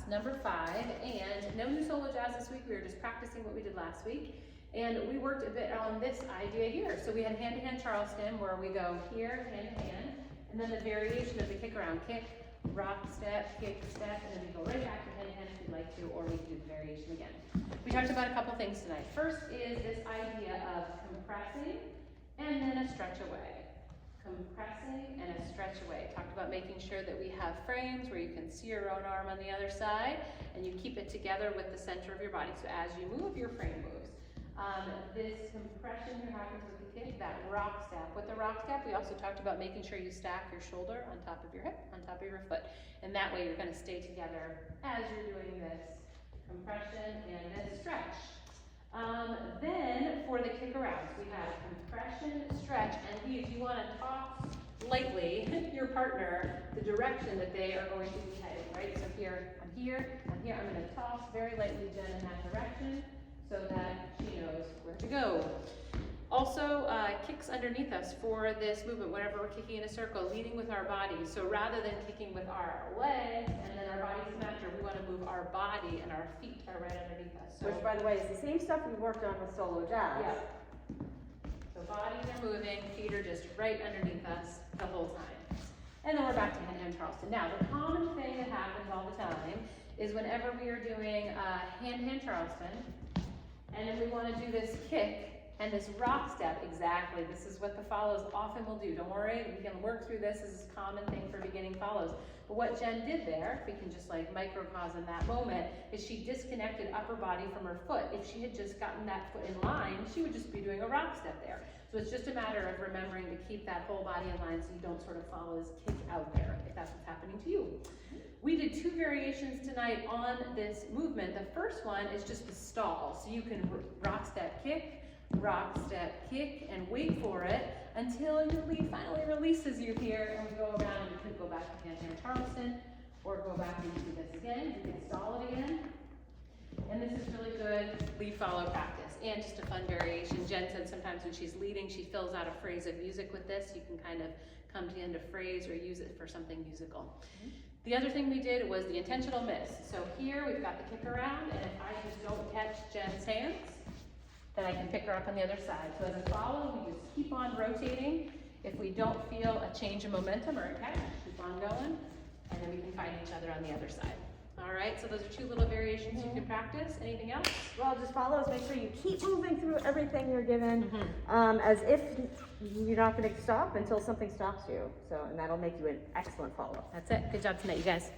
number 5, and no new solo jazz this week. We were just practicing what we did last week, and we worked a bit on this idea here. So we had hand-to-hand Charleston, where we go here, hand-to-hand, and then the variation of the kick around, kick, rock, step, kick, step, and then we go right back to hand-to-hand if you'd like to, or we can do the variation again. We talked about a couple things tonight. First is this idea of compressing and then a stretch away. Compressing and a stretch away. Talked about making sure that we have frames where you can see your own arm on the other side, and you keep it together with the center of your body. So as you move, your frame moves. This compression here happens with the kick, that rock step. With the rock step, we also talked about making sure you stack your shoulder on top of your hip, on top of your foot. And that way you're going to stay together as you're doing this compression and this stretch. Then for the kick arounds, we have compression, stretch, and these, you want to toss lightly your partner the direction that they are going to be heading, right? So here, I'm here, I'm here. I'm going to toss very lightly Jen in that direction so that she knows where to go. Also, kicks underneath us for this movement, whenever we're kicking in a circle, leading with our bodies. So rather than kicking with our legs and then our bodies come after, we want to move our body and our feet are right underneath us. So, which, by the way, is the same stuff we worked on with solo jazz. Yeah. So bodies are moving, feet are just right underneath us the whole time. And then we're back to hand-to-hand Charleston. Now, the common thing that happens all the time is whenever we are doing hand-to-hand Charleston, and then we want to do this kick, and this rock step, exactly, this is what the follows often will do. Don't worry, we can work through this. This is a common thing for beginning follows. But what Jen did there, if we can just like microcosm that moment, is she disconnected upper body from her foot. If she had just gotten that foot in line, she would just be doing a rock step there. So it's just a matter of remembering to keep that whole body in line so you don't sort of follow this kick out there, if that's what's happening to you. We did 2 variations tonight on this movement. The first one is just the stall. So you can rock step kick, rock, step, kick, and wait for it until your lead finally releases you here, and we go around. You could go back to hand-to-hand Charleston, or go back into this again. You can stall it again. And this is really good lead-follow practice, and just a fun variation. Jen said sometimes when she's leading, she fills out a phrase of music with this. You can kind of come to the end of phrase or use it for something musical. The other thing we did was the intentional miss. So here we've got the kick around, and if I just don't catch Jen's hands, then I can pick her up on the other side. So as a follow, we just keep on rotating. If we don't feel a change in momentum or a catch, keep on going, and then we can find each other on the other side. All right, so those are 2 little variations you can practice. Anything else? Well, just follows, make sure you keep moving through everything you're given, as if you're not going to stop until something stops you. So, and that'll make you an excellent follow. That's it. Good job tonight, you guys.